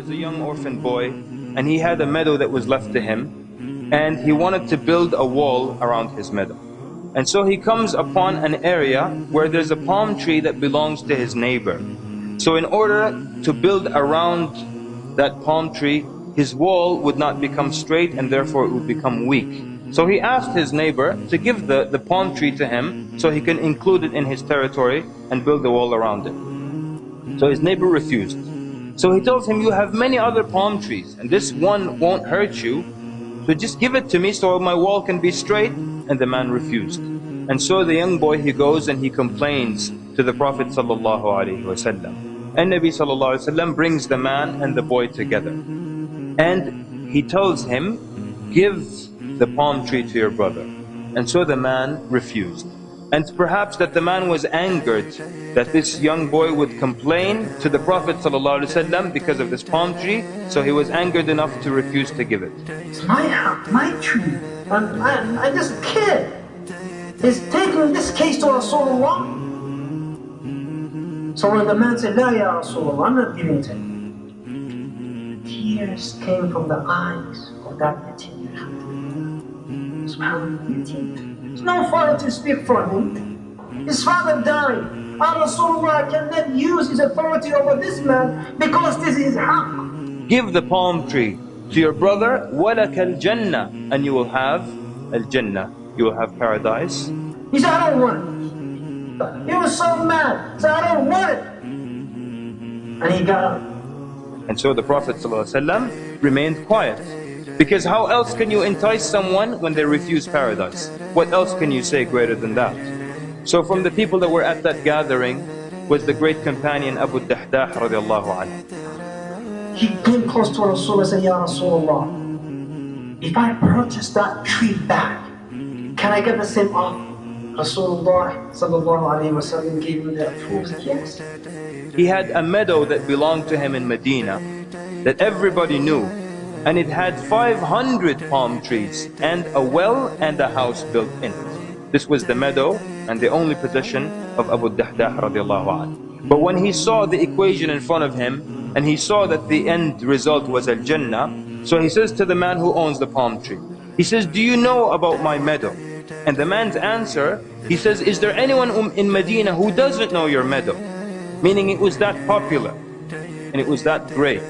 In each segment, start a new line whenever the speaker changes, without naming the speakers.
A young orphan boy, and he had a meadow that was left to him, and he wanted to build a wall around his meadow. And so he comes upon an area where there's a palm tree that belongs to his neighbor. So in order to build around that palm tree, his wall would not become straight, and therefore it would become weak. So he asked his neighbor to give the palm tree to him so he can include it in his territory and build a wall around it. So his neighbor refused. So he tells him, you have many other palm trees and this one won't hurt you, so just give it to me so my wall can be straight. And the man refused. And so the young boy, he goes and he complains to the Prophet sallallahu alaihi wasallam. And Nabi sallallahu alaihi wasallam brings the man and the boy together. And he tells him, give the palm tree to your brother. And so the man refused. And perhaps that the man was angered that this young boy would complain to the Prophet ﷺ because of this palm tree, so he was angered enough to refuse to give it.
It's my house, my tree, and this kid is taking this case to Rasulullah. So when the man said, La ya Rasulullah, I'm not giving it to him, tears came from the eyes of that yatim. SubhanAllah, there's no father to speak for him. His father died. And Rasulullah cannot use his authority over this man because this is haqq.
Give the palm tree to your brother, وَلَكَ الْجَنَّةِ, and you will have al-Jannah, you will have paradise.
He said, I don't want it. He was so mad, he said, I don't want it. And he got up.
And so the Prophet ﷺ remained quiet. Because how else can you entice someone when they refuse paradise? What else can you say greater than that? So from the people that were at that gathering was the great companion Abu Dahdah radiallahu anhu.
He came close to Rasulullah and said, Ya Rasulullah, if I purchase that tree back, can I get the same offer? Rasulullah sallallahu alayhi wa sallam gave him the approval, yes.
He had a meadow that belonged to him in Medina that everybody knew. And it had 500 palm trees and a well and a house built in it. This was the meadow and the only possession of Abu Dahdah radiallahu anhu. But when he saw the equation in front of him and he saw that the end result was al-Jannah, so he says to the man who owns the palm tree, he says, do you know about my meadow? And the man's answer, he says, is there anyone in Medina who doesn't know your meadow? Meaning it was that popular and it was that great.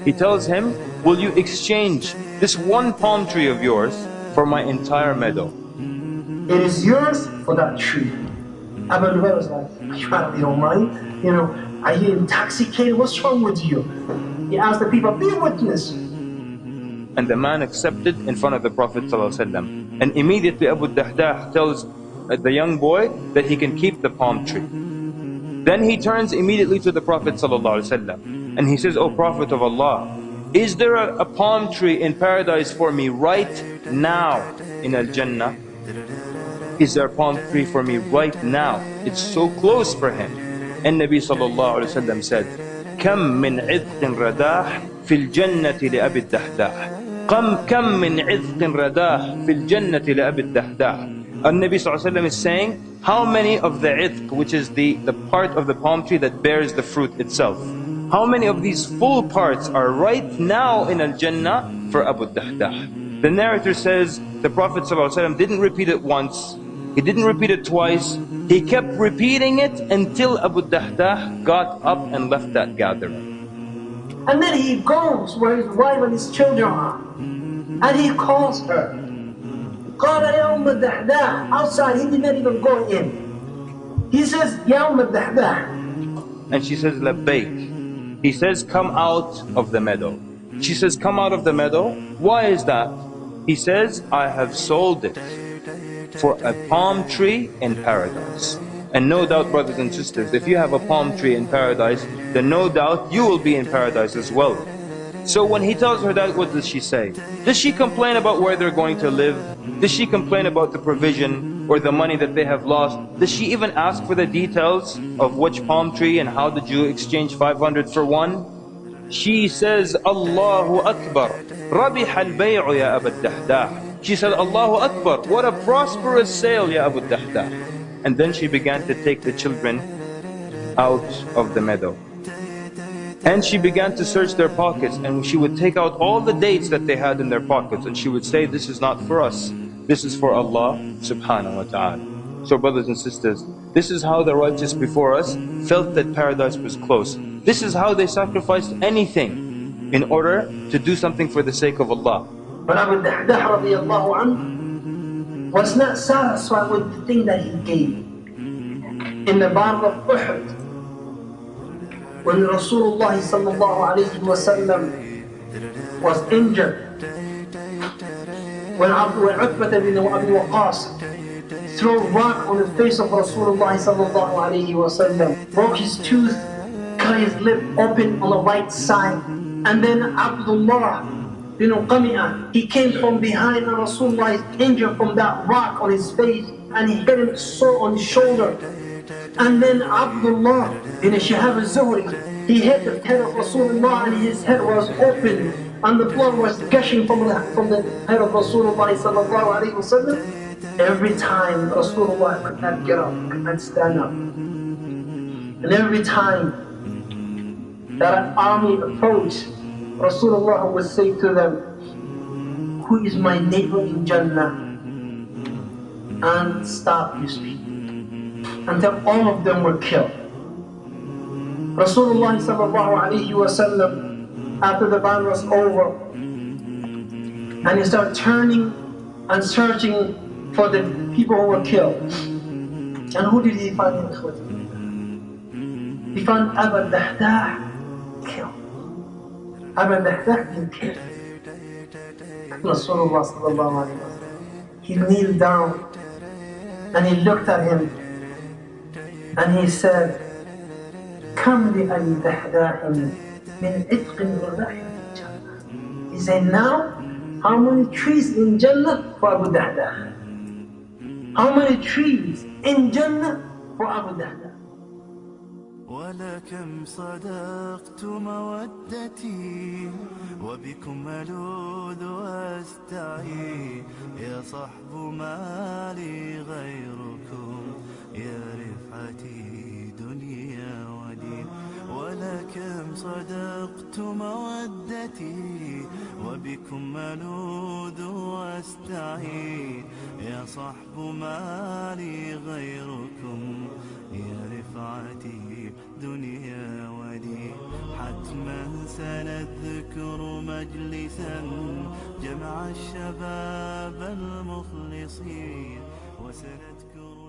He tells him, will you exchange this one palm tree of yours for my entire meadow?
It is yours for that tree. Abu Bakr was like, you out of your mind? You know, are you intoxicated? What's wrong with you? He asked the people, be a witness.
And the man accepted in front of the Prophet ﷺ. And immediately Abu Dahdah tells the young boy that he can keep the palm tree. Then he turns immediately to the Prophet ﷺ and he says, O Prophet of Allah, is there a palm tree in paradise for me right now in Al-Jannah? Is there a palm tree for me right now? It's so close for him. And Nabi sallallahu alayhi wa sallam said, كم من عذق رداح في الجنة لأبي الدحداح كم من عذق رداح في الجنة لأبي الدحداح. And Nabi sallallahu alayhi wa sallam is saying, how many of the idq, which is the part of the palm tree that bears the fruit itself, how many of these full parts are right now in Al-Jannah for Abu Dahdah? The narrator says the Prophet ﷺ didn't repeat it once, he didn't repeat it twice, he kept repeating it until Abu Dahdah got up and left that gathering.
And then he goes where his wife and his children are, and he calls her. قال يا أم الدحداح. Outside, he did not even go in. He says, يا أم الدحداح.
And she says, لبيك. He says, come out of the meadow. She says, come out of the meadow. Why is that? He says, I have sold it for a palm tree in paradise. And no doubt, brothers and sisters, if you have a palm tree in paradise, then no doubt you will be in paradise as well. So when he tells her that, what does she say? Does she complain about where they're going to live? Does she complain about the provision or the money that they have lost? Does she even ask for the details of which palm tree and how did you exchange 500 for one? She says, Allahu Akbar, Rabiha al-bay'u ya Abu Dahdah. She said, Allahu Akbar, what a prosperous sale, ya Abu Dahdah. And then she began to take the children out of the meadow. And she began to search their pockets, and she would take out all the dates that they had in their pockets, and she would say, this is not for us, this is for Allah subhanahu wa ta'ala. So brothers and sisters, this is how the righteous before us felt that paradise was close. This is how they sacrificed anything in order to do something for the sake of Allah.
But Abu Dahdah radiallahu anhu was not satisfied with the thing that he gave. In the Battle of Uhud, when Rasulullah sallallahu alayhi wa sallam was injured, when Utbah bin Abi Waqqas threw a rock on the face of Rasulullah sallallahu alayhi wa sallam, broke his tooth, cut his lip open on the right side, and then Abdullah bin Qami'ah, he came from behind and Rasulullah is injured from that rock on his face, and he hit him so on his shoulder. And then Abdullah bin Shihab al-Zuhri, he hit the head of Rasulullah and his head was open and the blood was gushing from the head of Rasulullah sallallahu alayhi wa sallam. Every time Rasulullah could not get up, could not stand up. And every time that an army approached, Rasulullah would say to them, who is my neighbor in Jannah? And stop his speech. Until all of them were killed. Rasulullah sallallahu alayhi wa sallam, after the battle was over, and he started turning and searching for the people who were killed. And who did he find in Ikhwati? He found Abu Dahdah killed. Abu Dahdah been killed. Rasulullah sallallahu alayhi wa sallam, he kneeled down and he looked at him and he said, Kam li Abi Dahdah min itqin wa rahim fi Jannah. He said, now, how many trees in Jannah for Abu Dahdah? How many trees in Jannah for Abu Dahdah?
ولكم صدقت مودتي وبكم ألوذ وأستعي يا صحب ما لي غيركم يا رفعتي دنيا ودين ولكم صدقت مودتي وبكم ألوذ وأستعي يا صحب ما لي غيركم يا رفعتي دنيا ودين حتما سنذكر مجلسا جمع الشباب المخلصين وسنذكر